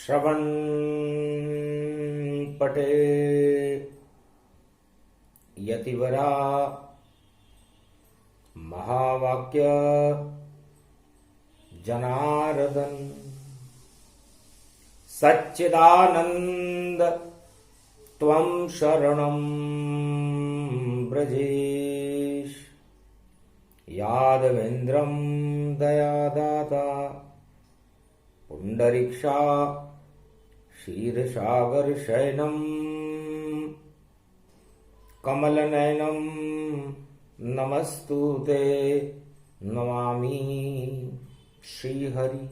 श्रवण पटे यतिवरा महावाक्य जनार्दन सच्चिदानंद त्वं शरणं ब्रजेश यादवेन्द्रं दयादाता पुंडरीक्षा क्षीरसागर शयनं कमलनयनं नमस्तुते नमामि श्रीहरि।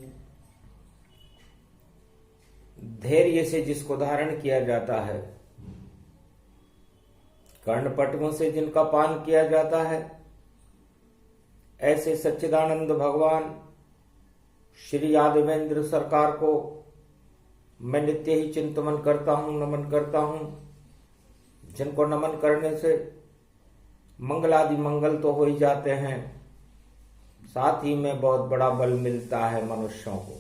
धैर्य से जिसको धारण किया जाता है, कर्णपटकों से जिनका पान किया जाता है, ऐसे सच्चिदानंद भगवान श्री यादवेंद्र सरकार को मैं नित्य ही चिंतन करता हूं, नमन करता हूं, जिनको नमन करने से मंगलादि मंगल तो हो ही जाते हैं, साथ ही में बहुत बड़ा बल मिलता है मनुष्यों को।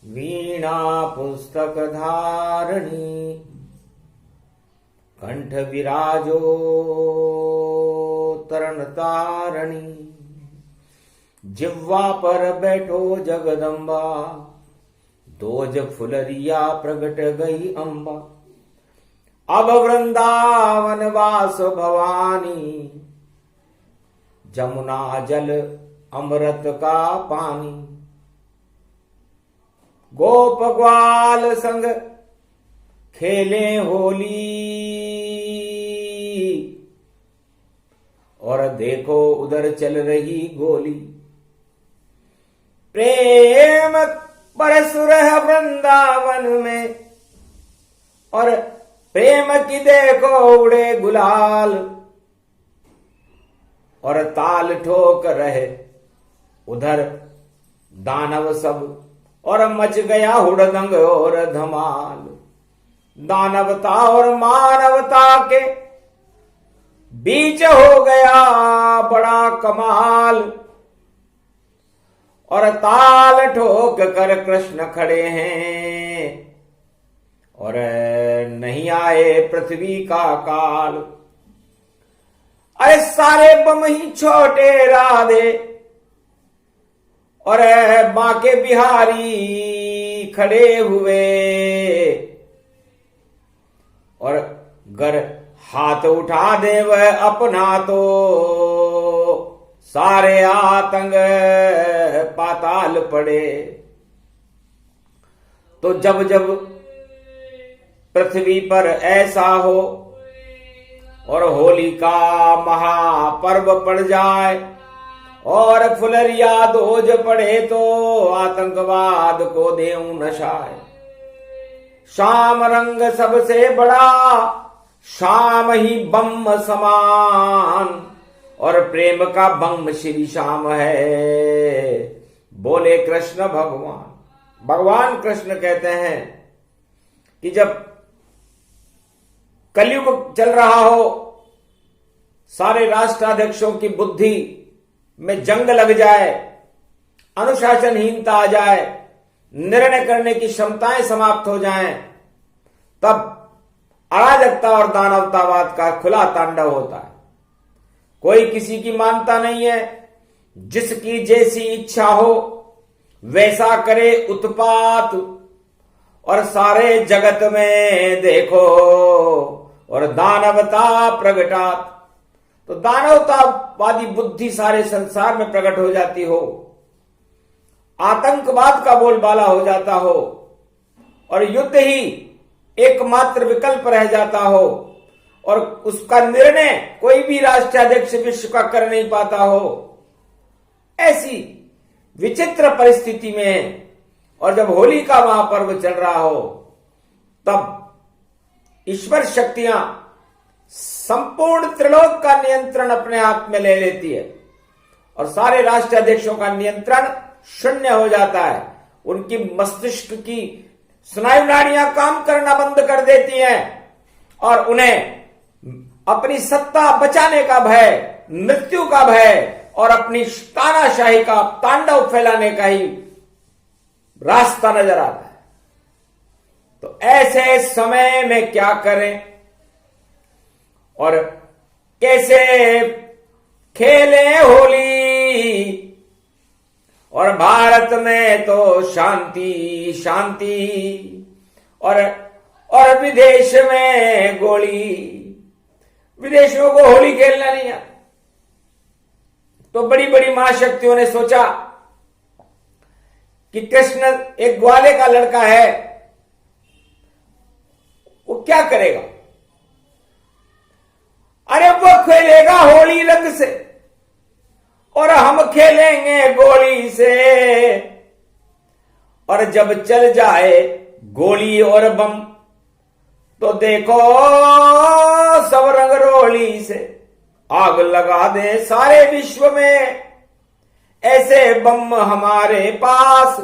वीणा पुस्तक धारणी कंठ विराजो तरण तारणी, जिह्वा पर बैठो जगदम्बा, दोज फुलरिया प्रगट गई अम्बा। अब वृंदावन वास भवानी, जमुना जल अमृत का पानी। गोप ग्वाल संग खेले होली, और देखो उधर चल रही गोली। प्रेम परसुर है वृंदावन में, और प्रेम की देखो उड़े गुलाल, और ताल ठोक रहे उधर दानव सब, और मच गया हुड़दंग और धमाल। दानवता और मानवता के बीच हो गया बड़ा कमाल, और ताल ठोक कर कृष्ण खड़े हैं, और नहीं आए पृथ्वी का काल। अरे सारे बम ही छोटे राधे, और बांके बिहारी खड़े हुए, और गर हाथ उठा दे वह अपना तो सारे आतंक पाताल पड़े। तो जब जब पृथ्वी पर ऐसा हो और होली का महापर्व पड़ जाए, और फुलरिया दोज पड़े, तो आतंकवाद को देऊं नशाए। शाम रंग सबसे बड़ा, शाम ही बम समान, और प्रेम का बम श्री श्याम है, बोले कृष्ण भगवान। भगवान कृष्ण कहते हैं कि जब कलयुग चल रहा हो, सारे राष्ट्राध्यक्षों की बुद्धि में जंग लग जाए, अनुशासनहीनता आ जाए, निर्णय करने की क्षमताएं समाप्त हो जाएं, तब अराजकता और दानवतावाद का खुला तांडव होता है। कोई किसी की मानता नहीं है, जिसकी जैसी इच्छा हो वैसा करे उत्पात, और सारे जगत में देखो और दानवता प्रगटात। तो दानवतावादी बुद्धि सारे संसार में प्रकट हो जाती हो, आतंकवाद का बोलबाला हो जाता हो, और युद्ध ही एकमात्र विकल्प रह जाता हो, और उसका निर्णय कोई भी राष्ट्राध्यक्ष विश्व का कर नहीं पाता हो। ऐसी विचित्र परिस्थिति में, और जब होली का महापर्व चल रहा हो, तब ईश्वर शक्तियां संपूर्ण त्रिलोक का नियंत्रण अपने हाथ में ले लेती है, और सारे राष्ट्राध्यक्षों का नियंत्रण शून्य हो जाता है। उनकी मस्तिष्क की स्नायु नाड़ियां काम करना बंद कर देती हैं, और उन्हें अपनी सत्ता बचाने का भय, मृत्यु का भय और अपनी तानाशाही का तांडव फैलाने का ही रास्ता नजर आता है। तो ऐसे समय में क्या करें और कैसे खेलें होली। और भारत में तो शांति शांति और विदेश में गोली। विदेशियों को होली खेलना नहीं आता। तो बड़ी बड़ी महाशक्तियों ने सोचा कि कृष्ण एक ग्वाले का लड़का है, वो क्या करेगा। अरे वो खेलेगा होली रंग से और हम खेलेंगे गोली से। और जब चल जाए गोली और बम तो देखो सब रंग रोली से आग लगा दे सारे विश्व में। ऐसे बम हमारे पास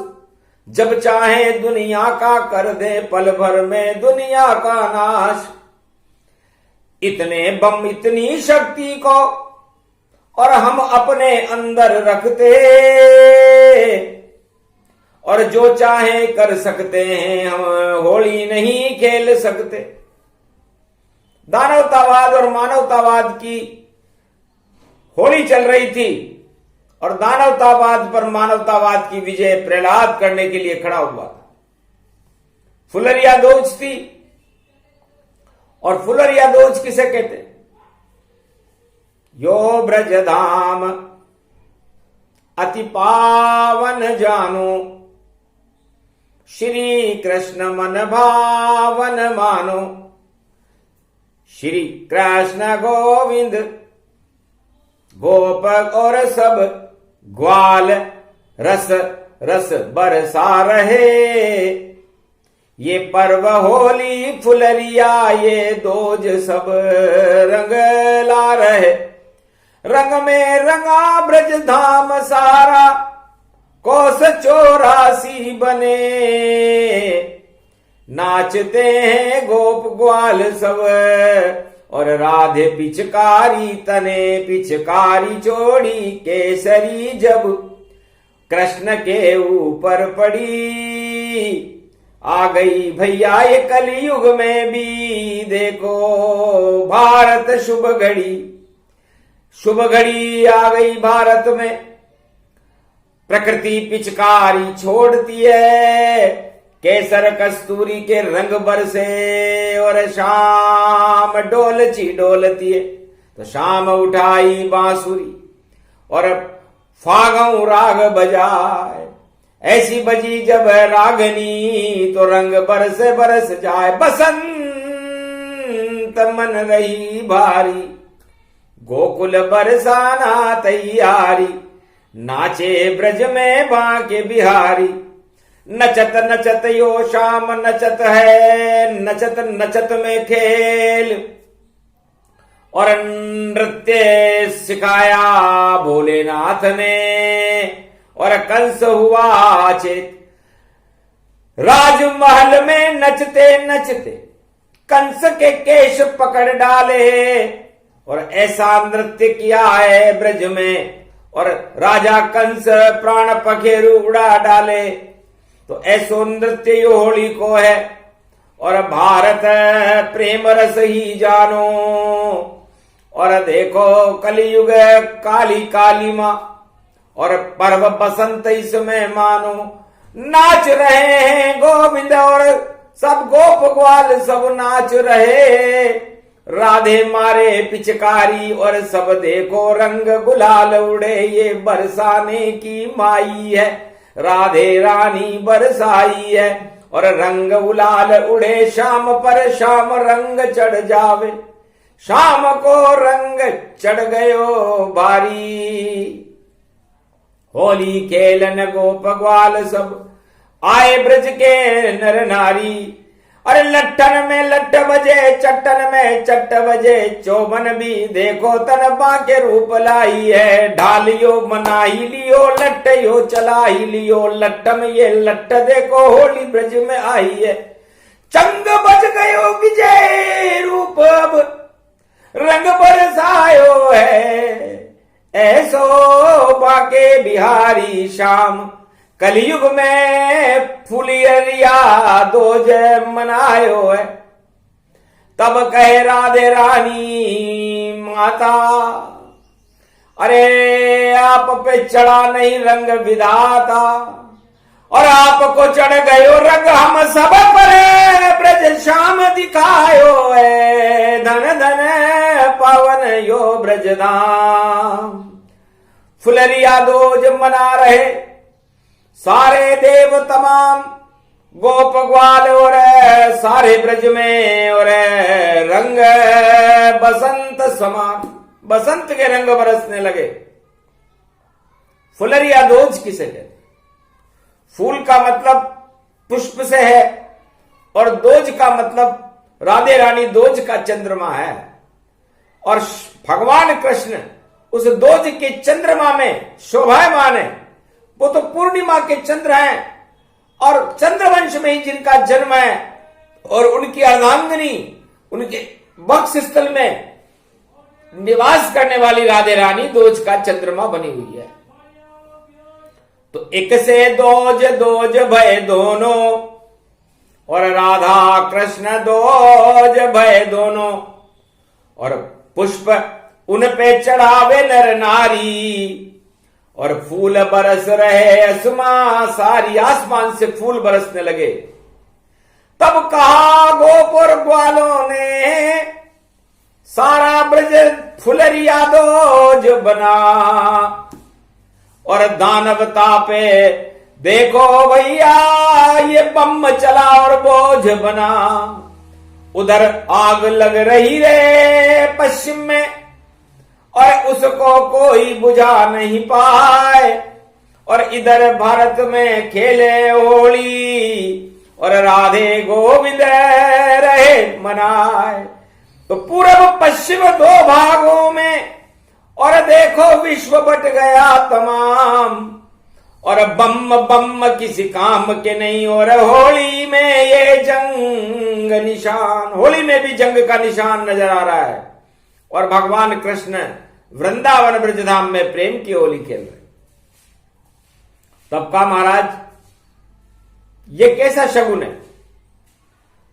जब चाहे दुनिया का कर दे पल भर में दुनिया का नाश। इतने बम इतनी शक्ति को और हम अपने अंदर रखते और जो चाहे कर सकते हैं, हम होली नहीं खेल सकते। दानवतावाद और मानवतावाद की होली चल रही थी और दानवतावाद पर मानवतावाद की विजय प्रहलाद करने के लिए खड़ा हुआ था। फुलरिया दोज थी। और फुलरिया दोज किसे कहते? यो ब्रज धाम अति पावन जानो, श्री कृष्ण मन भावन मानो। श्री कृष्ण गोविंद गोपक और सब ग्वाल रस रस बरसा रहे। ये पर्व होली फुलरिया ये दोज सब रंग ला रहे। रंग में रंगा ब्रज धाम सारा कोस 84 बने। नाचते हैं गोप ग्वाल सब और राधे पिचकारी तने। पिचकारी चोड़ी केसरी जब कृष्ण के ऊपर पड़ी। आ गई भैया ये कलयुग में भी देखो भारत शुभ घड़ी। शुभ घड़ी आ गई भारत में। प्रकृति पिचकारी छोड़ती है। केसर कस्तूरी के रंग बरसे और शाम डोलची डोलती है। तो शाम उठाई बांसुरी और फागों राग बजाए। ऐसी बजी जब रागनी तो रंग बरस बरस जाए। बसंत मन रही भारी गोकुल बरसाना तैयारी। नाचे ब्रज में बांके बिहारी। नचत नचत यो शाम नचत है। नचत नचत में खेल और नृत्य सिखाया भोलेनाथ ने। और कंस हुआ चेत। राजमहल में नचते नचते कंस के केश पकड़ डाले। और ऐसा नृत्य किया है ब्रज में और राजा कंस प्राण पखेरु उड़ा डाले। तो ऐसो नृत्य यो होली को है। और भारत प्रेम रस ही जानो। और देखो कलयुग काली काली माँ और पर्व बसंत इसमें मानो। नाच रहे हैं गोविंद और सब गोप ग्वाल सब नाच रहे। राधे मारे पिचकारी और सब देखो रंग गुलाल उड़े। ये बरसाने की माई है राधे रानी बरसाई है। और रंग गुलाल उड़े शाम पर शाम रंग चढ़ जावे। शाम को रंग चढ़ गयो भारी। होली खेलन गोप ग्वाल सब आए ब्रज के नर नारी। अरे लट्ठन में लट्ठ बजे चट्टन में चट्ट बजे। चौबन भी देखो तन बाके रूप लाई है। ढालियो मनाही लियो लट्ठ यो चला ही लियो। लट्ठ में ये लट्ठ देखो होली ब्रज में आई है। चंग बज गयो विजय रूप अब रंग बरसायो है। ऐसो बाके बिहारी शाम कलयुग में फुलियरिया दोज मनायो है। तब कहे राधे रानी माता, अरे आप पे चढ़ा नहीं रंग विधाता, और आपको चढ़ गयो रंग हम सब पर, ब्रज श्याम दिखायो है, धन धन पावन यो ब्रजधाम। फुलरिया दोज मना रहे सारे देव तमाम, गोप ग्वाल और सारे ब्रज में, और रंग बसंत समान, बसंत के रंग बरसने लगे। फुलरिया दोज किसे कहते? फूल का मतलब पुष्प से है, और दोज का मतलब राधे रानी दोज का चंद्रमा है। और भगवान कृष्ण उस दोज के चंद्रमा में शोभायमान है। वो तो पूर्णिमा के चंद्र हैं, और चंद्रवंश में ही जिनका जन्म है, और उनकी अर्धांगिनी उनके वक्ष स्थल में निवास करने वाली राधे रानी दोज का चंद्रमा बनी हुई है। तो एक से दोज दोज भय दोनों, और राधा कृष्ण दोज भय दोनों, और पुष्प उन पे चढ़ावे नर नारी, और फूल बरस रहे असमा सारी, आसमान से फूल बरसने लगे। तब कहा गोप और ग्वालों ने, सारा ब्रज फुलरिया दोज बना, और दानवता पे देखो भैया ये बम चला और बोझ बना। उधर आग लग रही रे पश्चिम में, और उसको कोई बुझा नहीं पाए, और इधर भारत में खेले होली, और राधे गोविंद रहे मनाए। तो पूर्व पश्चिम दो भागों में, और देखो विश्व बट गया तमाम, और बम बम किसी काम के नहीं, और होली में ये जंग निशान, होली में भी जंग का निशान नजर आ रहा है। और भगवान कृष्ण वृंदावन ब्रजधाम में प्रेम की होली खेल रहे। तब कहा महाराज ये कैसा शगुन है?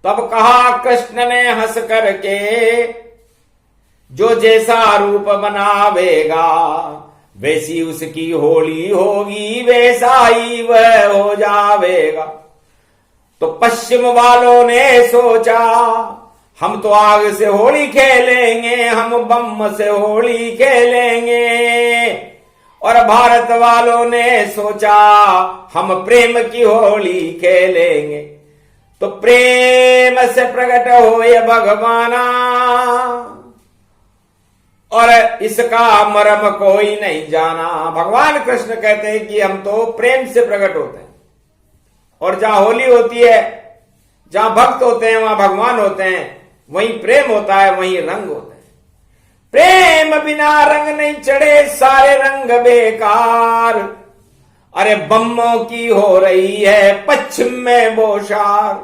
तब कहा कृष्ण ने हंस करके, जो जैसा रूप बनावेगा वैसी उसकी होली होगी, वैसा ही वह हो जावेगा। तो पश्चिम वालों ने सोचा हम तो आग से होली खेलेंगे, हम बम से होली खेलेंगे, और भारत वालों ने सोचा हम प्रेम की होली खेलेंगे। तो प्रेम से प्रकट हो ये भगवाना, और इसका मर्म कोई नहीं जाना। भगवान कृष्ण कहते हैं कि हम तो प्रेम से प्रकट होते हैं, और जहां होली होती है, जहां भक्त होते हैं वहां भगवान होते हैं, वहीं प्रेम होता है, वहीं रंग होते हैं। प्रेम बिना रंग नहीं चढ़े, सारे रंग बेकार। अरे बम्मों की हो रही है पश्चिम में बोछार,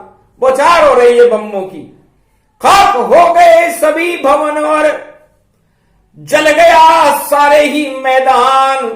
बोछार हो रही है बम्मों की। खाक हो गए सभी भवन, और जल गया सारे ही मैदान,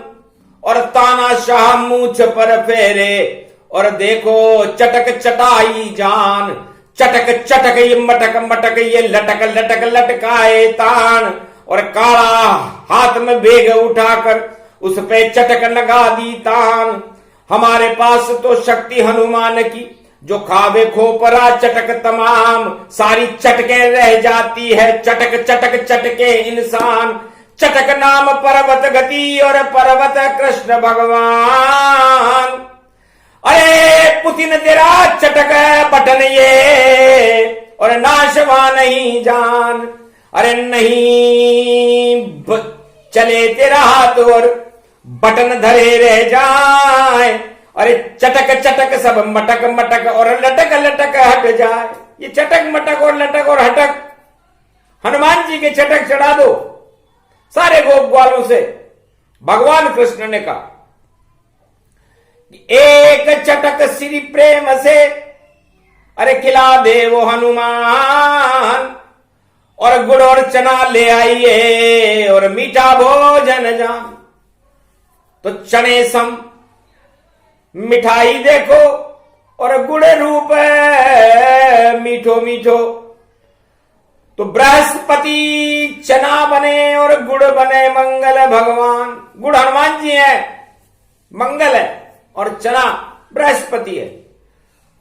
और तानाशाह मूछ पर फेरे, और देखो चटक चटाई जान, चटक चटक ये मटक मटक ये लटक लटक लटकाए तान, और काला हाथ में बेग उठाकर उस पे चटक लगा दी तान। हमारे पास तो शक्ति हनुमान की, जो खावे खोपरा चटक तमाम, सारी चटके रह जाती है चटक चटक चटके इंसान। चटक नाम पर्वत गति, और पर्वत कृष्ण भगवान। अरे पुतिन तेरा चटक बटन ये, और नाशवा नहीं जान। अरे नहीं चले तेरा हाथ, और बटन धरे रह जाए। अरे चटक चटक सब मटक मटक, और लटक लटक हट जाए। ये चटक मटक और लटक और हटक हनुमान जी के चटक चढ़ा दो सारे गोप ग्वालों से। भगवान कृष्ण ने कहा एक चटक श्री प्रेम से, अरे खिला दे वो हनुमान, और गुड़ और चना ले आइए, और मीठा भोजन जान। तो चने सम मिठाई देखो और गुड़ रूप मीठो मीठो। तो बृहस्पति चना बने और गुड़ बने मंगल भगवान। गुड़ हनुमान जी है, मंगल है, और चना बृहस्पति है।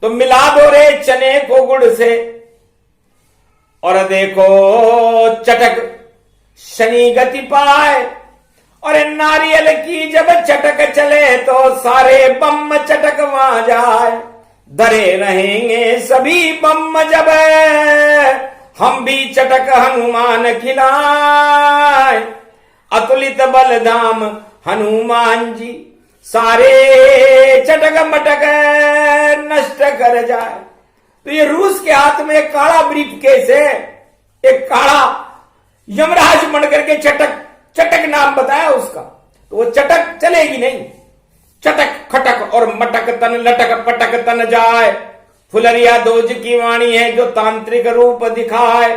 तो मिला दो रे चने को गुड़ से, और देखो चटक शनि गति पाए। और नारियल की जब चटक चले तो सारे बम चटक वहां जाए। धरे रहेंगे सभी बम जब हम भी चटक हनुमान खिलाए। अतुलित बलधाम हनुमान जी सारे चटक मटक नष्ट कर जाए। तो ये रूस के हाथ में एक काला ब्रीफकेस है, एक काला यमराज बन करके चटक चटक नाम बताया उसका। तो वो चटक चलेगी नहीं। चटक खटक और मटक तन लटक पटक तन जाए। फुलरिया दोज की वाणी है जो तांत्रिक रूप दिखाए।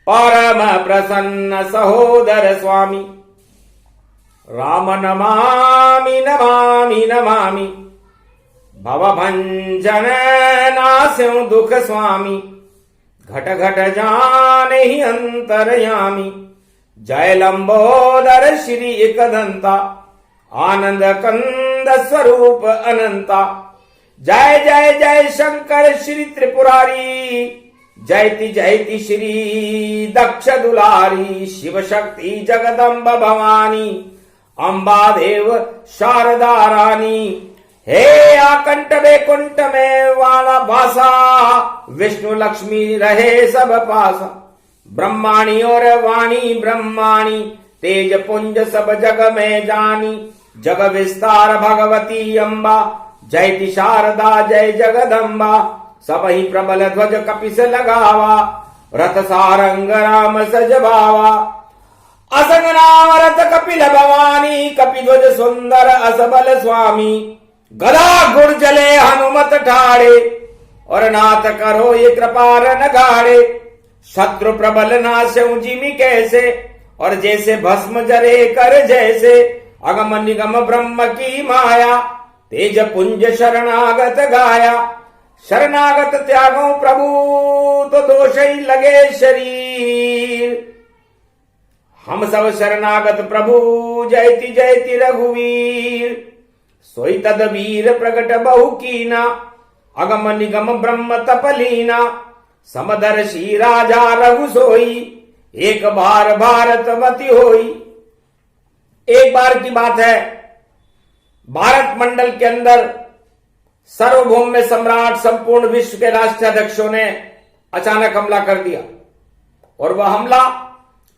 परम प्रसन्न सहोदर स्वामी राम नमामि नमामि नमामि। भवभंजन नास्यं दुख स्वामी घट घट जाने ही अंतरयामी। जय लंबोदर श्री एकदंता आनंद कंद स्वरूप अनंता। जय जय जय शंकर श्री त्रिपुरारी जयति जयति श्री दक्ष दुलारी। शिव शक्ति जगदम्ब भवानी अम्बा देव शारदा रानी। हे आकंठ वैकुंठ में वाला भाषा विष्णु लक्ष्मी रहे सब पासा। ब्रह्माणी और वाणी ब्रह्माणी तेज पुंज सब जग में जानी। जग विस्तार भगवती अम्बा जयति शारदा जय जगदम्बा। सब ही प्रबल ध्वज कपिस लगावा रथ सारंग राम सजबावा। असंग नाम रथ कपिल भवानी कपिध्वज सुंदर असबल स्वामी। गदा गुड़ जले हनुमत ठाड़े और नाथ करो ये कृपार नगाड़े। शत्रु प्रबल नाशं जिमि कैसे और जैसे भस्म जरे कर जैसे। अगम निगम ब्रह्म की माया तेज पुंज शरणागत गाया। शरणागत त्यागो प्रभु तो दोष ही लगे शरीर। हम सब शरणागत प्रभु जयति जयति रघुवीर। सोई तदवीर प्रगट बहु कीना अगम निगम ब्रह्म तपलीना। समदर्शी राजा रघु सोई एक बार भारतवती होई। एक बार की बात है, भारत मंडल के अंदर सार्वभौम सम्राट संपूर्ण विश्व के राष्ट्राध्यक्षों ने अचानक हमला कर दिया। और वह हमला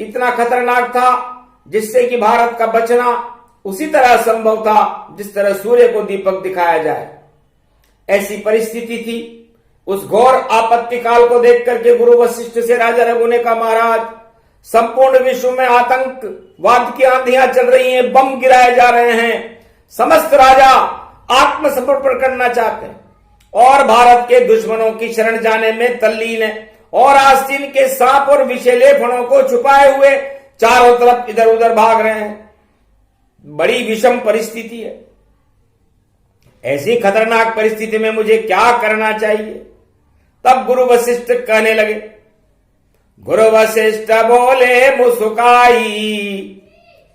इतना खतरनाक था जिससे कि भारत का बचना उसी तरह संभव था जिस तरह सूर्य को दीपक दिखाया जाए। ऐसी परिस्थिति थी। उस घोर आपत्ति काल को देख करके गुरु वशिष्ठ से राजा रघु ने कहा, महाराज संपूर्ण विश्व में आतंकवाद की आंधियां चल रही हैं, बम गिराए जा रहे हैं। समस्त राजा आत्मसमर्पण करना चाहते हैं और भारत के दुश्मनों की शरण जाने में तल्लीन है। और आस्तीन के सांप और विषैले फणों को छुपाए हुए चारों तरफ इधर उधर भाग रहे हैं। बड़ी विषम परिस्थिति है। ऐसी खतरनाक परिस्थिति में मुझे क्या करना चाहिए? तब गुरु वशिष्ठ कहने लगे। गुरु वशिष्ठ बोले मुस्काई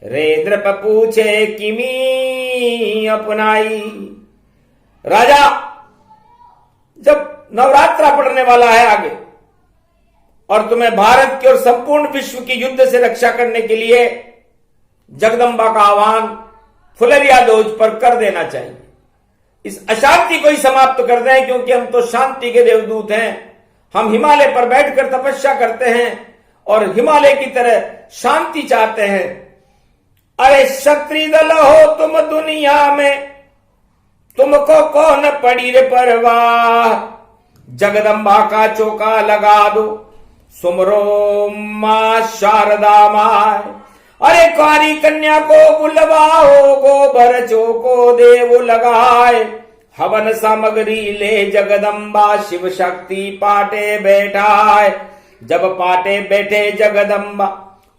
रे द्रप पूछे किमी अपनाई। राजा, जब नवरात्रा पड़ने वाला है आगे और तुम्हें भारत की और संपूर्ण विश्व की युद्ध से रक्षा करने के लिए जगदम्बा का आह्वान फुलरिया दोज पर कर देना चाहिए। इस अशांति को ही समाप्त कर दें, क्योंकि हम तो शांति के देवदूत हैं। हम हिमालय पर बैठकर तपस्या करते हैं और हिमालय की तरह शांति चाहते हैं। अरे क्षत्रिय दल हो तुम दुनिया में, तुमको कौन पड़ी रे परवाह। जगदम्बा का चौका लगा दो, सुमरो मां शारदा माय। अरे कारी कन्या को बुलवाओ, गोबर चौको देव लगाए। हवन सामग्री ले जगदम्बा, शिव शक्ति पाटे बैठाए। जब पाटे बैठे जगदम्बा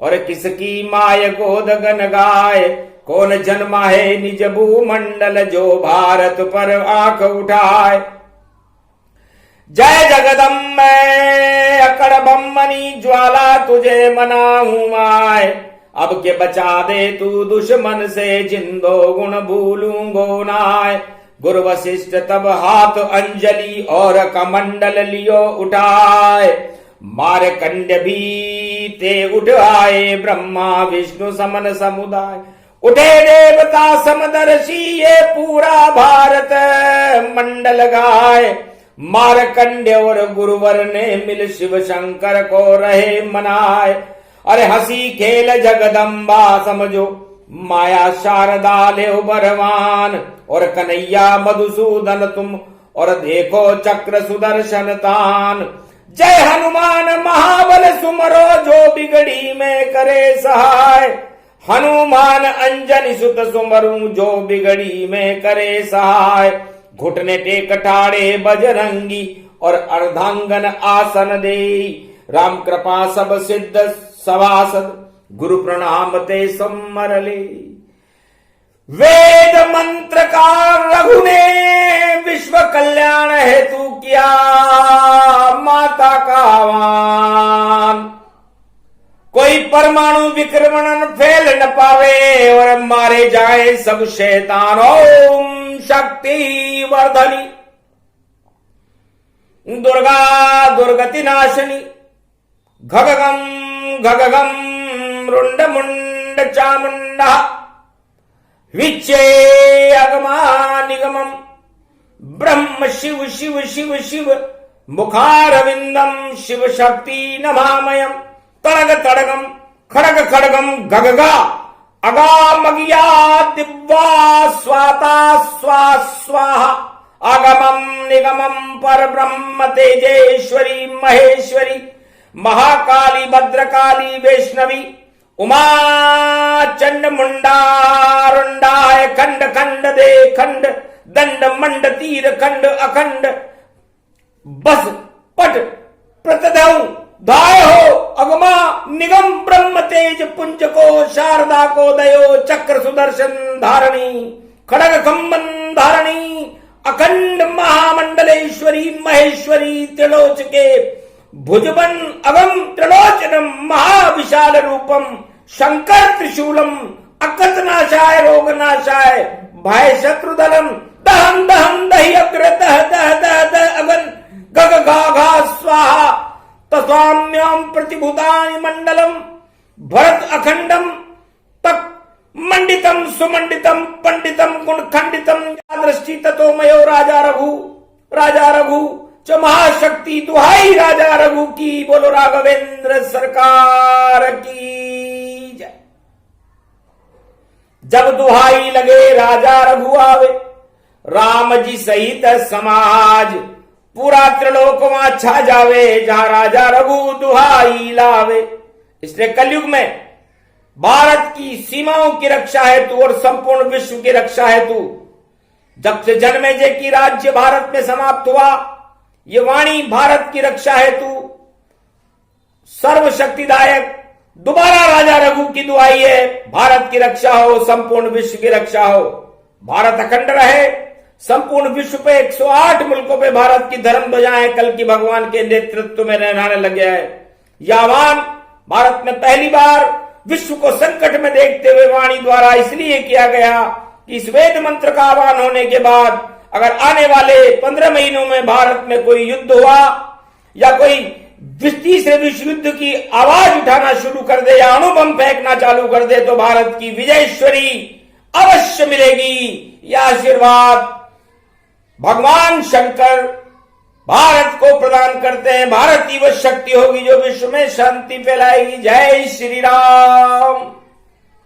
और किसकी माय गोद गन गाय। कौन जन्मा है निज भूमंडल जो भारत पर आंख उठाए। जय जगदम्बे अकड़ बम्मनी ज्वाला तुझे मनाऊं माय। अब के बचा दे तू दुश्मन से जिंदो गुण भूलूंगो नाय। गुरु वशिष्ठ तब हाथ अंजलि और कमंडल लियो उठाए। मारकंड भी ते उठ आए ब्रह्मा विष्णु समन समुदाय। उठे देवता समदर्शी ये पूरा भारत मंडल गाए। मारकंड और गुरुवर ने मिल शिव शंकर को रहे मनाए। अरे हंसी खेल जगदम्बा समझो माया शारदा ले बरवान। और कन्हैया मधुसूदन तुम और देखो चक्र सुदर्शन तान। जय हनुमान महाबल सुमरो जो बिगड़ी में करे सहाय। हनुमान अंजनी सुत सुमरू जो बिगड़ी में करे सहाय। घुटने टेक ठाड़े बजरंगी और अर्धांगन आसन दे। राम कृपा सब सिद्ध सभासद गुरु प्रणाम ते सम्मर ले। वेद मंत्र का रघु ने विश्व कल्याण हेतु किया माता का आह्वान। कोई परमाणु विक्रमण फैल न पावे और मारे जाए सब शैतान। ओम शक्ति वर्धनी दुर्गा दुर्गति नाशनी घगगम रुंड मुंड चामुंडा विच्चे अगमा निगमम ब्रह्म शिव शिव शिव शिव मुखारविंदम शिव शक्ति नमामयम। तड़ग तड़गम खड़ग खड़गम गगगा अगामगिया दिव्या स्वाता स्वा स्वाहा। आगमम निगमम पर ब्रह्म तेजेश्वरी महेश्वरी महाकाली भद्रकाली वैष्णवी उमा चंड मुंडा रुंडाय। खंड खंड दे खंड दंड मंड तीर खंड अखंड बस पट प्रतदौ धाय हो। अगमा निगम ब्रह्म तेज पुंज को शारदा को दयो। चक्र सुदर्शन धारणी खड़ग खम्बन धारणी अखंड महामंडलेश्वरी महेश्वरी त्रिलोच के भुजबन अगम त्रिलोचनम महाविशाल रूपम शंकर त्रिशूलम अकतनाशाय रोगनाशाय भय शत्रुदलम दहम दहम दहि अग्र दह दह दह दह अगन गग गा घा स्वाहा। तस्वाम्यम प्रतिभूतानि मंडलम भरत अखंडम तक मंडितम सुमंडितम पंडितम गुण खंडितम दृष्टि ततो मयो राजा रघु च महाशक्ति। दुहाई राजा रघु की बोलो राघवेंद्र सरकार की जय। जब दुहाई लगे राजा रघु आवे राम जी सहित समाज। पूरा त्रिलोक वहां छा जावे जहां राजा रघु दुहाई लावे। इसलिए कलयुग में भारत की सीमाओं की रक्षा हेतु और संपूर्ण विश्व की रक्षा हेतु जब से जन्मेजय की राज्य भारत में समाप्त हुआ ये वाणी भारत की रक्षा हेतु सर्वशक्तिदायक दोबारा राजा रघु की दुआई है। भारत की रक्षा हो संपूर्ण विश्व की रक्षा हो। भारत अखंड रहे। संपूर्ण विश्व पे 108 मुल्कों पे भारत की धर्म ध्वजाएं कल की भगवान के नेतृत्व में रहने लग गया है। यह आह्वान भारत में पहली बार विश्व को संकट में देखते हुए वाणी द्वारा इसलिए किया गया कि इस वेद मंत्र का आह्वान होने के बाद अगर आने वाले 15 महीनों में भारत में कोई युद्ध हुआ या कोई तीसरे विश्व युद्ध की आवाज उठाना शुरू कर दे या अणुबम फेंकना चालू कर दे तो भारत की विजयश्वरी अवश्य मिलेगी। यह आशीर्वाद भगवान शंकर भारत को प्रदान करते हैं। भारत की वह शक्ति होगी जो विश्व में शांति फैलाएगी। जय श्री राम।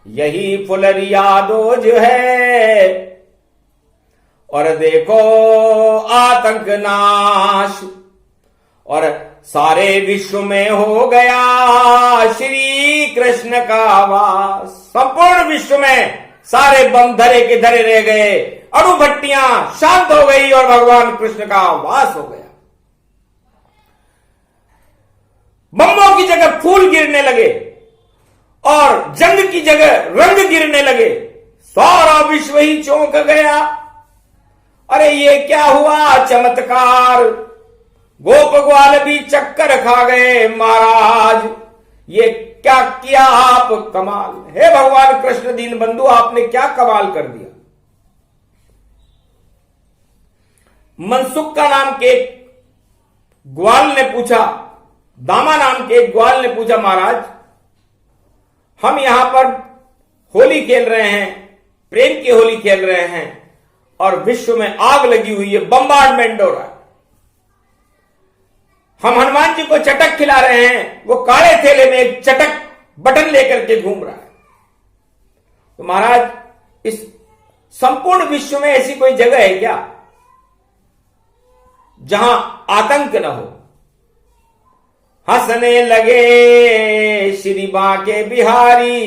यही फुलरिया दोज है और देखो आतंक नाश और सारे विश्व में हो गया श्री कृष्ण का वास। संपूर्ण विश्व में सारे बम धरे के धरे रह गए। अणु भट्टियां शांत हो गई और भगवान कृष्ण का वास हो गया। बम्बों की जगह फूल गिरने लगे और जंग की जगह रंग गिरने लगे। सारा विश्व ही चौंक गया। अरे ये क्या हुआ चमत्कार, गोप ग्वाल भी चक्कर खा गए। महाराज ये क्या किया आप, कमाल। हे भगवान कृष्ण दीन बंधु, आपने क्या कमाल कर दिया। मनसुख का नाम के ग्वाल ने पूछा, दामा नाम के ग्वाल ने पूछा, महाराज हम यहां पर होली खेल रहे हैं, प्रेम की होली खेल रहे हैं और विश्व में आग लगी हुई है, बम्बार्डमेंट हो रहा है। हम हनुमान जी को चटक खिला रहे हैं, वो काले थैले में एक चटक बटन लेकर के घूम रहा है। तो महाराज इस संपूर्ण विश्व में ऐसी कोई जगह है क्या जहां आतंक न हो। हंसने लगे श्री बांके बिहारी,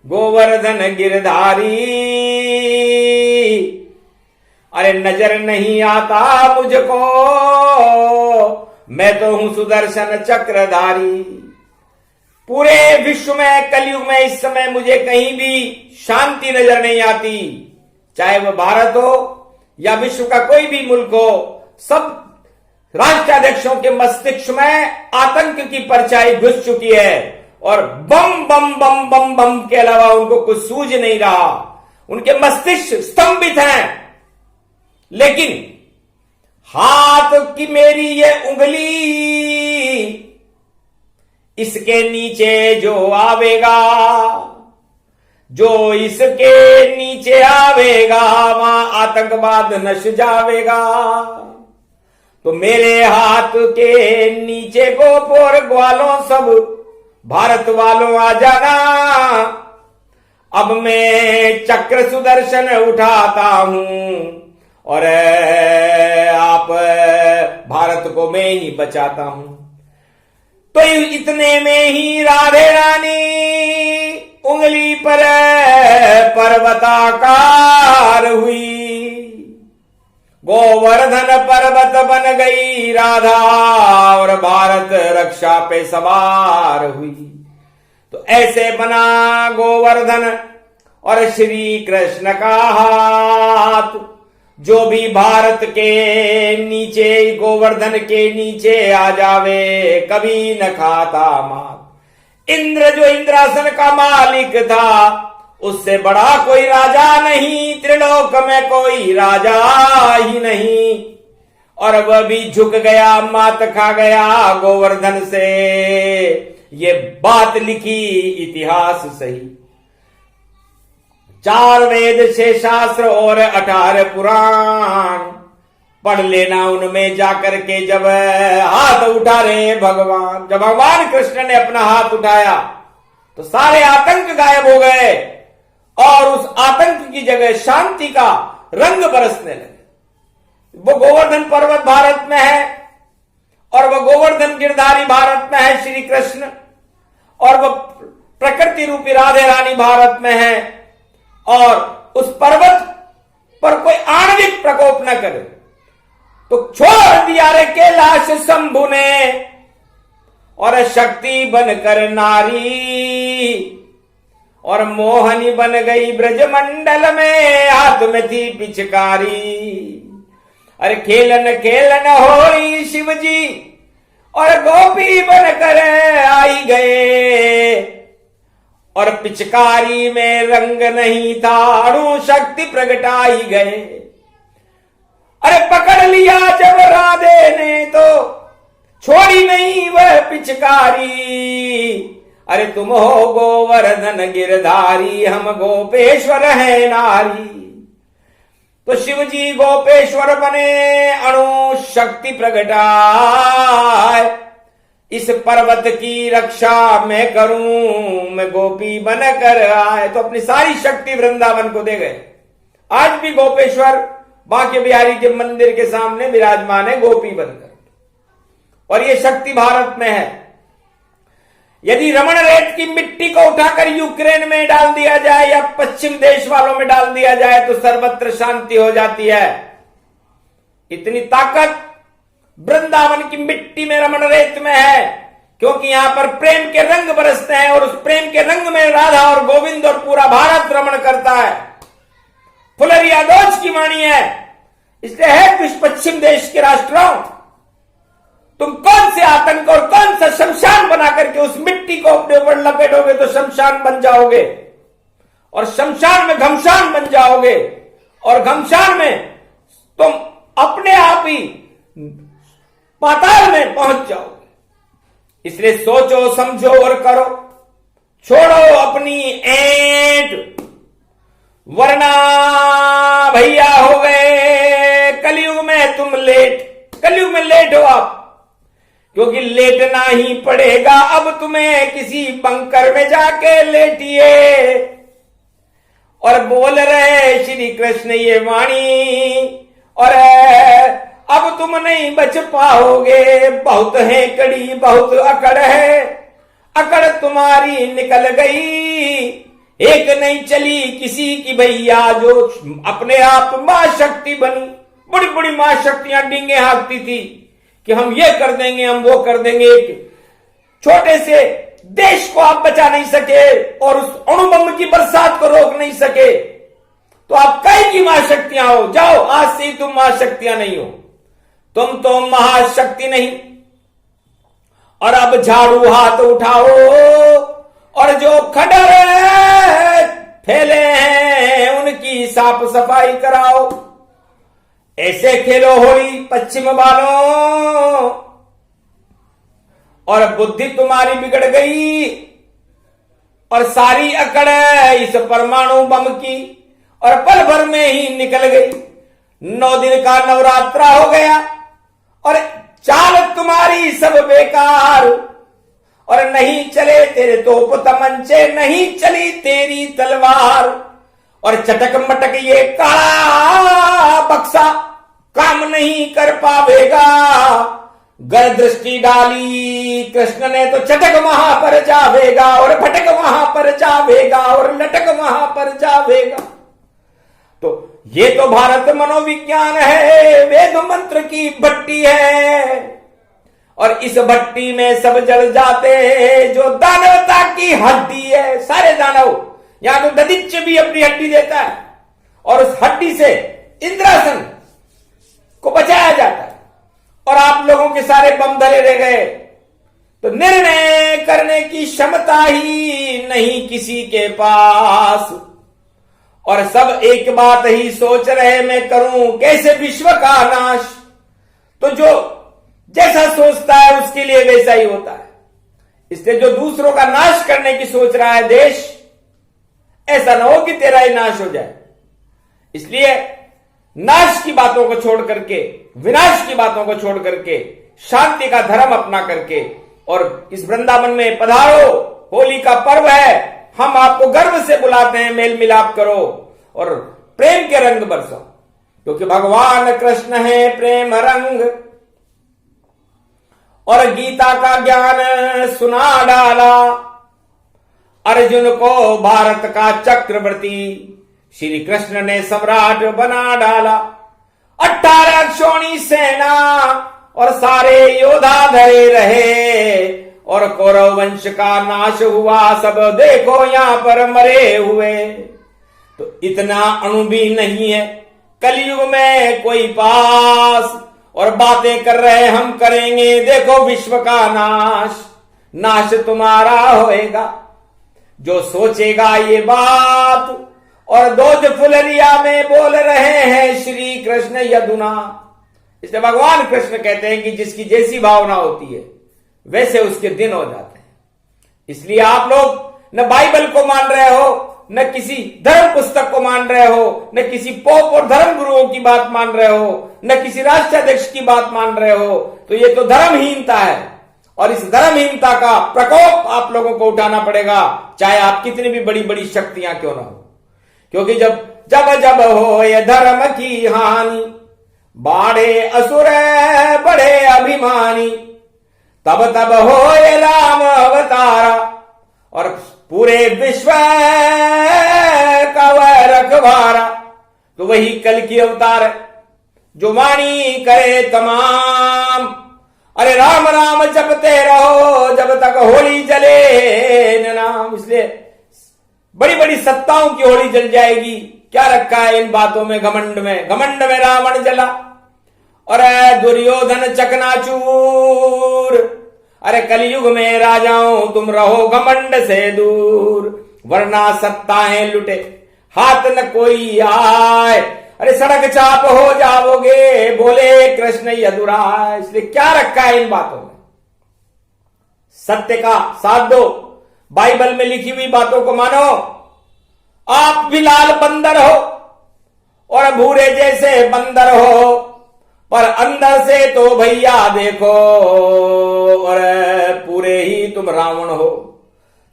गोवर्धन गिरधारी। अरे नजर नहीं आता मुझको, मैं तो हूं सुदर्शन चक्रधारी। पूरे विश्व में कलयुग में इस समय मुझे कहीं भी शांति नजर नहीं आती, चाहे वह भारत हो या विश्व का कोई भी मुल्क हो। सब राष्ट्राध्यक्षों के मस्तिष्क में आतंक की परछाई घुस चुकी है और बम बम बम बम बम के अलावा उनको कुछ सूझ नहीं रहा। उनके मस्तिष्क स्तंभित हैं। लेकिन हाथ की मेरी ये उंगली, इसके नीचे जो आवेगा, जो इसके नीचे आवेगा, वहां आतंकवाद नश जावेगा। तो मेरे हाथ के नीचे गोपोर ग्वालों सब भारत वालों आ जाना। अब मैं चक्र सुदर्शन उठाता हूं और आप भारत को मैं ही बचाता हूं। तो इतने में ही राधे रानी उंगली पर पर्वताकार हुई, गोवर्धन पर्वत बन गई राधा और भारत रक्षा पे सवार हुई। तो ऐसे बना गोवर्धन और श्री कृष्ण का हाथ, जो भी भारत के नीचे, गोवर्धन के नीचे आ जावे, कभी न खाता मात। इंद्र जो इंद्रासन का मालिक था, उससे बड़ा कोई राजा नहीं, त्रिलोक में कोई राजा ही नहीं। और वह भी झुक गया, मात खा गया गोवर्धन से। ये बात लिखी इतिहास सही। 4 वेद 6 शास्त्र और 18 पुराण पढ़ लेना। उनमें जाकर के जब हाथ उठा रहे भगवान, जब भगवान कृष्ण ने अपना हाथ उठाया तो सारे आतंक गायब हो गए और उस आतंक की जगह शांति का रंग बरसने लगे। वो गोवर्धन पर्वत भारत में है और वह गोवर्धन गिरधारी भारत में है श्री कृष्ण, और वह प्रकृति रूपी राधे रानी भारत में है। और उस पर्वत पर कोई आणविक प्रकोप न करे तो छोड़ दिया रे कैलाश शंभु ने, और शक्ति बनकर नारी और मोहनी बन गई ब्रजमंडल में, हाथ में थी पिचकारी। अरे खेलन खेलन होई शिव जी और गोपी बनकर आई गए, और पिचकारी में रंग नहीं था, अणु शक्ति प्रगटाई गए। अरे पकड़ लिया जब राधे ने तो छोड़ी नहीं वह पिचकारी। अरे तुम हो गोवर्धन गिरधारी, हम गोपेश्वर है नारी। तो शिव जी गोपेश्वर बने, अणु शक्ति प्रगटाए। इस पर्वत की रक्षा मैं करूं, मैं गोपी बनकर आए। तो अपनी सारी शक्ति वृंदावन को दे गए। आज भी गोपेश्वर बांके बिहारी के मंदिर के सामने विराजमान है गोपी बनकर, और ये शक्ति भारत में है। यदि रमण रेत की मिट्टी को उठाकर यूक्रेन में डाल दिया जाए या पश्चिम देश वालों में डाल दिया जाए तो सर्वत्र शांति हो जाती है। इतनी ताकत वृंदावन की मिट्टी में, रमण रेत में है, क्योंकि यहां पर प्रेम के रंग बरसते हैं और उस प्रेम के रंग में राधा और गोविंद और पूरा भारत रमण करता है। फुलरिया दोष की वाणी है। इसलिए है कुछ पश्चिम देश के राष्ट्रों, तुम कौन से आतंक और कौन सा शमशान बना करके उस मिट्टी को अपने ऊपर लपेटोगे तो शमशान बन जाओगे, और शमशान में घमशान बन जाओगे, और घमशान में तुम अपने आप ही पाताल में पहुंच जाओगे। इसलिए सोचो, समझो और करो, छोड़ो अपनी ऐंठ, वरना भैया हो गए कलयुग में तुम लेट। कलयुग में लेट हो आप, क्योंकि लेटना ही पड़ेगा अब तुम्हें, किसी बंकर में जाके लेटिए। और बोल रहे श्री कृष्ण ये वाणी, और अब तुम नहीं बच पाओगे, बहुत है कड़ी, बहुत अकड़ है, अकड़ तुम्हारी निकल गई, एक नहीं चली किसी की भैया, जो अपने आप मां शक्ति बनी। बड़ी बड़ी मां शक्तियां डींगे हाँकती थी कि हम ये कर देंगे, हम वो कर देंगे। एक छोटे से देश को आप बचा नहीं सके और उस अणुबम की बरसात को रोक नहीं सके, तो आप कई की महाशक्तियां हो। जाओ, आज से ही तुम महाशक्तियां नहीं हो, तुम तो महाशक्ति नहीं। और अब झाड़ू हाथ उठाओ और जो खड्डर फैले हैं उनकी साफ सफाई कराओ। ऐसे खेलो होली पश्चिम वालों, और बुद्धि तुम्हारी बिगड़ गई, और सारी अकड़ इस परमाणु बम की, और पल भर में ही निकल गई। 9 दिन का नवरात्रा हो गया, और चाल तुम्हारी सब बेकार, और नहीं चले तेरे तोप तमंचे, नहीं चली तेरी तलवार, और चटक मटक ये काला बक्सा काम नहीं कर पावेगा। गर दृष्टि डाली कृष्ण ने तो चटक वहां पर जावेगा, और भटक वहां पर जावेगा, और लटक वहां पर जावेगा। तो ये तो भारत मनोविज्ञान है, वेद मंत्र की भट्टी है, और इस भट्टी में सब जल जाते हैं जो दानवता की हड्डी है। सारे दानव, यहां तो ददिच्य भी अपनी हड्डी देता है, और उस हड्डी से इंद्रासन को बचाया जाता है, और आप लोगों के सारे बम धरे रह गए। तो निर्णय करने की क्षमता ही नहीं किसी के पास, और सब एक बात ही सोच रहे, मैं करूं कैसे विश्व का नाश। तो जो जैसा सोचता है उसके लिए वैसा ही होता है। इसलिए जो दूसरों का नाश करने की सोच रहा है देश, ऐसा ना हो कि तेरा ही नाश हो जाए। इसलिए नाश की बातों को छोड़ करके, विनाश की बातों को छोड़ करके, शांति का धर्म अपना करके, और इस वृंदावन में पधारो। होली का पर्व है, हम आपको गर्व से बुलाते हैं, मेल मिलाप करो और प्रेम के रंग बरसो, क्योंकि भगवान कृष्ण है प्रेम रंग। और गीता का ज्ञान सुना डाला अर्जुन को, भारत का चक्रवर्ती श्री कृष्ण ने सम्राट बना डाला। 18 क्षोणी सेना और सारे योद्धा धरे रहे, और कौरव वंश का नाश हुआ, सब देखो यहां पर मरे हुए। तो इतना अणु भी नहीं है कलयुग में कोई पास, और बातें कर रहे हम करेंगे, देखो विश्व का नाश। नाश तुम्हारा होएगा जो सोचेगा ये बात। और दोज फुलरिया में बोल रहे हैं श्री कृष्ण यदुना। इसलिए भगवान कृष्ण कहते हैं कि जिसकी जैसी भावना होती है वैसे उसके दिन हो जाते हैं। इसलिए आप लोग न बाइबल को मान रहे हो, न किसी धर्म पुस्तक को मान रहे हो, न किसी पोप और धर्म गुरुओं की बात मान रहे हो, न किसी राष्ट्राध्यक्ष की बात मान रहे हो। तो ये तो धर्महीनता है, और इस धर्महीनता का प्रकोप आप लोगों को उठाना पड़ेगा, चाहे आप कितनी भी बड़ी बड़ी शक्तियां क्यों ना हो। क्योंकि जब जब जब हो ये धर्म की हानि, बाढ़े असुर बड़े अभिमानी, तब तब हो ये राम अवतारा, और पूरे विश्व का वह रखवारा। तो वही कल की अवतार है जो वाणी करे तमाम। अरे राम राम जपते रहो जब तक होली जले न नाम। इसलिए बड़ी बड़ी सत्ताओं की होली जल जाएगी, क्या रखा है इन बातों में, घमंड में? घमंड में रावण जला और दुर्योधन चकनाचूर। अरे कलयुग में राजाओं तुम रहो घमंड से दूर, वरना सत्ताएं लुटे हाथ न कोई आए। अरे सड़क चाप हो जाओगे, बोले कृष्ण यदुराय। इसलिए क्या रखा है इन बातों में? सत्य का साथ दो, बाइबल में लिखी हुई बातों को मानो। आप भी लाल बंदर हो और भूरे जैसे बंदर हो, पर अंदर से तो भैया देखो और पूरे ही तुम रावण हो।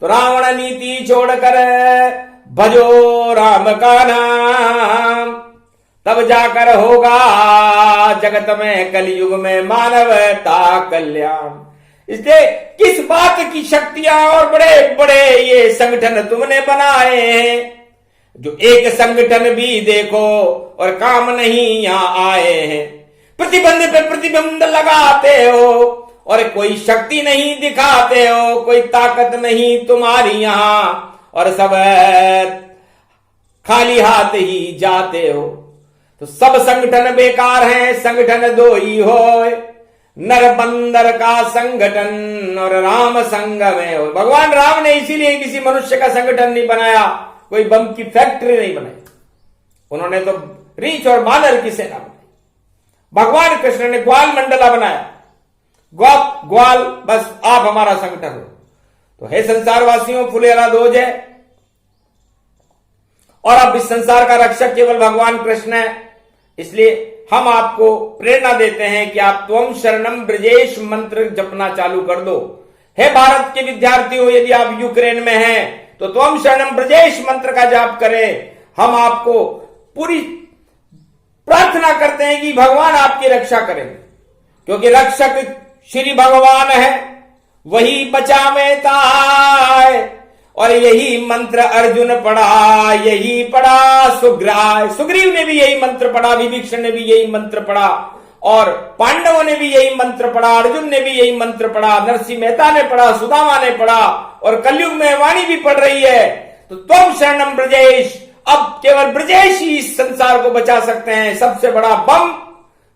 तो रावण नीति छोड़कर भजो राम का नाम, तब जाकर होगा जगत में कलयुग में मानवता कल्याण। इसलिए किस बात की शक्तियां और बड़े बड़े ये संगठन तुमने बनाए हैं, जो एक संगठन भी देखो और काम नहीं यहां आए हैं। प्रतिबंध पे प्रतिबंध लगाते हो और कोई शक्ति नहीं दिखाते हो, कोई ताकत नहीं तुम्हारी यहां, और सब खाली हाथ ही जाते हो। तो सब संगठन बेकार हैं, संगठन दो ही हो, नर बंदर का संगठन और राम संग में हो। भगवान राम ने इसीलिए किसी मनुष्य का संगठन नहीं बनाया, कोई बम की फैक्ट्री नहीं बनाई, उन्होंने तो रीछ और बानर की सेना बनाई। भगवान कृष्ण ने ग्वाल मंडला बनाया, ग्वाल बस आप हमारा संगठन हो। तो हे संसारवासियों, फुलेरा दोज है और अब इस संसार का रक्षक केवल भगवान कृष्ण है। इसलिए हम आपको प्रेरणा देते हैं कि आप त्वम शरणम ब्रजेश मंत्र जपना चालू कर दो। हे भारत के विद्यार्थियों, यदि आप यूक्रेन में हैं तो त्वम शरणम ब्रजेश मंत्र का जाप करें। हम आपको पूरी प्रार्थना करते हैं कि भगवान आपकी रक्षा करें, क्योंकि रक्षक श्री भगवान है, वही बचावे ताय। और यही मंत्र अर्जुन पढ़ा, यही पढ़ा सुग्रीव ने भी यही मंत्र पढ़ा, विभीषण ने भी यही मंत्र पढ़ा, और पांडवों ने भी यही मंत्र पढ़ा, अर्जुन ने भी यही मंत्र पढ़ा, नरसिंह मेहता ने पढ़ा, सुदामा ने पढ़ा, और कलयुग में वाणी भी पढ़ रही है। तो त्वम शरणम ब्रजेश, अब केवल ब्रजेश ही इस संसार को बचा सकते हैं। सबसे बड़ा बम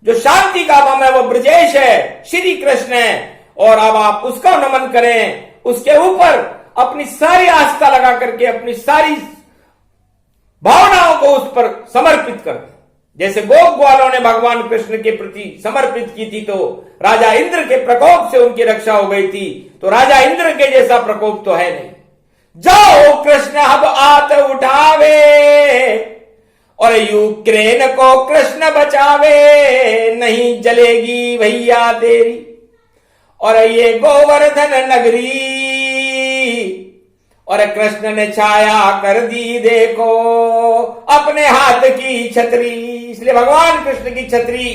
जो शांति का बम है वो ब्रजेश है, श्री कृष्ण है। और अब आप उसका नमन करें, उसके ऊपर अपनी सारी आस्था लगा करके अपनी सारी भावनाओं को उस पर समर्पित कर। जैसे गोप ग्वालों ने भगवान कृष्ण के प्रति समर्पित की थी तो राजा इंद्र के प्रकोप से उनकी रक्षा हो गई थी। तो राजा इंद्र के जैसा प्रकोप तो है नहीं। जाओ कृष्ण अब आत उठावे और यूक्रेन को कृष्ण बचावे, नहीं जलेगी भैया तेरी और ये गोवर्धन नगरी। और कृष्ण ने छाया कर दी देखो अपने हाथ की छतरी। इसलिए भगवान कृष्ण की छतरी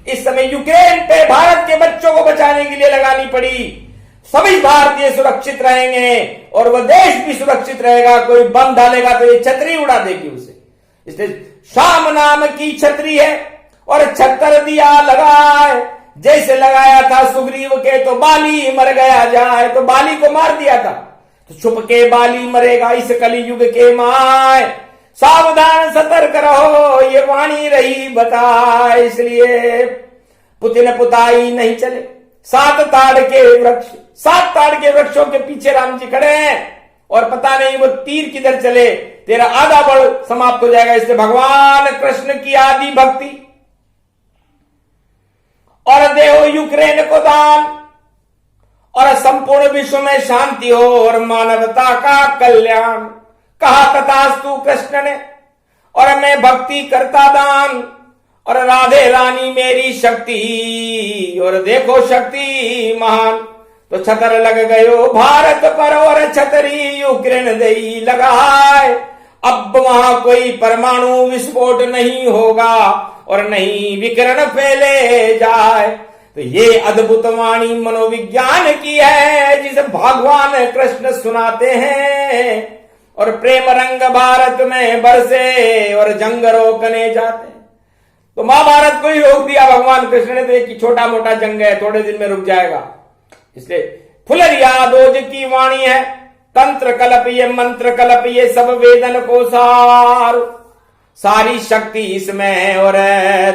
इस समय यूक्रेन पे भारत के बच्चों को बचाने के लिए लगानी पड़ी। सभी भारतीय सुरक्षित रहेंगे और वह देश भी सुरक्षित रहेगा। कोई बम डालेगा तो ये छतरी उड़ा देगी उसे। इसलिए शाम नाम की छतरी है और छत्तर दिया लगाए, जैसे लगाया था सुग्रीव के तो बाली मर गया जाए, तो बाली को मार दिया था तो छुप के बाली मरेगा इस कलयुग के माय। सावधान सतर्क रहो, ये वाणी रही बताए। इसलिए पुतिन पुताई नहीं चले। सात ताड़ के वृक्षों के पीछे राम जी खड़े हैं और पता नहीं वो तीर किधर चले, तेरा आधा बल समाप्त हो जाएगा। इसलिए भगवान कृष्ण की आदि भक्ति और देहो यूक्रेन को दान और संपूर्ण विश्व में शांति हो और मानवता का कल्याण। कहा तथास्तु कृष्ण ने और मैं भक्ति करता दान और राधे रानी मेरी शक्ति और देखो शक्ति महान। तो छतर लग गयो भारत पर और छतरी यूक्रेन दई लगाए। अब वहां कोई परमाणु विस्फोट नहीं होगा और नहीं विकिरण फैले जाए। तो ये अद्भुत वाणी मनोविज्ञान की है जिसे भगवान कृष्ण सुनाते हैं और प्रेम रंग भारत में बरसे और जंग रोकने जाते हैं। तो महाभारत को ही रोक दिया भगवान कृष्ण ने। तो एक छोटा मोटा जंग है, थोड़े दिन में रुक जाएगा। इसलिए फुलरिया दोज की वाणी है, तंत्र कलप ये मंत्र कलप ये सब वेदन को सार। सारी शक्ति इसमें है और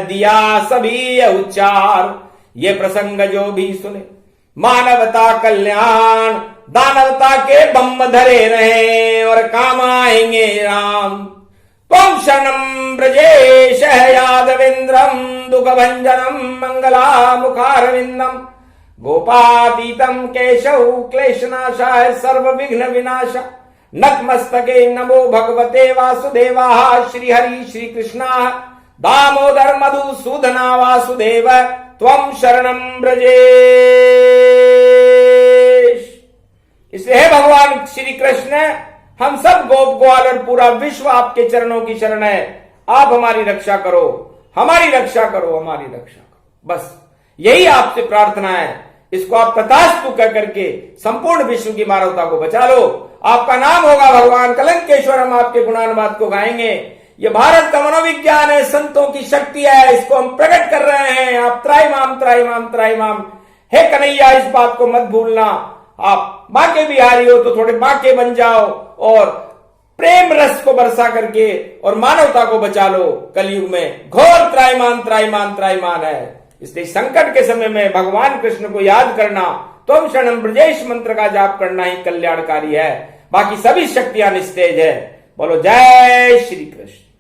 दिया सभी उच्चार। ये प्रसंग जो भी सुने मानवता कल्याण, दानवता के बम धरे रहे और काम आएंगे राम। त्वं शरणं ब्रजेश यादवेन्द्रं दुख भंजनम मंगला मुखारविंदम गोपातीतम केशव क्लेशनाशाय सर्व विघ्न विनाश। नतमस्तके नमो भगवते वासुदेवाय श्री हरि श्री कृष्णा दामोदर मधुसूदना वासुदेव त्वं शरणं ब्रजेश। इसलिए हे भगवान श्री कृष्ण, हम सब गोप ग्वाल और पूरा विश्व आपके चरणों की शरण है। आप हमारी रक्षा करो, हमारी रक्षा करो, हमारी रक्षा करो। बस यही आपसे प्रार्थना है। इसको आप तथास्तु कह करके संपूर्ण विश्व की मानवता को बचा लो। आपका नाम होगा भगवान कलंकेश्वर, हम आपके गुणानुवाद को गाएंगे। ये भारत का मनोविज्ञान है, संतों की शक्ति है, इसको हम प्रकट कर रहे हैं। आप त्राईमाम त्राईमाम त्राईमाम। हे कन्हैया, इस बात को मत भूलना। आप मां के बिहारी हो तो थोड़े मां के बन जाओ और प्रेम रस को बरसा करके और मानवता को बचा लो। कलयुग में घोर त्राईमान त्राईमान त्राईमान है। इसलिए संकट के समय में भगवान कृष्ण को याद करना, त्वं शरणं ब्रजेश मंत्र का जाप करना ही कल्याणकारी है। बाकी सभी शक्तियां निस्तेज है। बोलो जय श्री कृष्ण।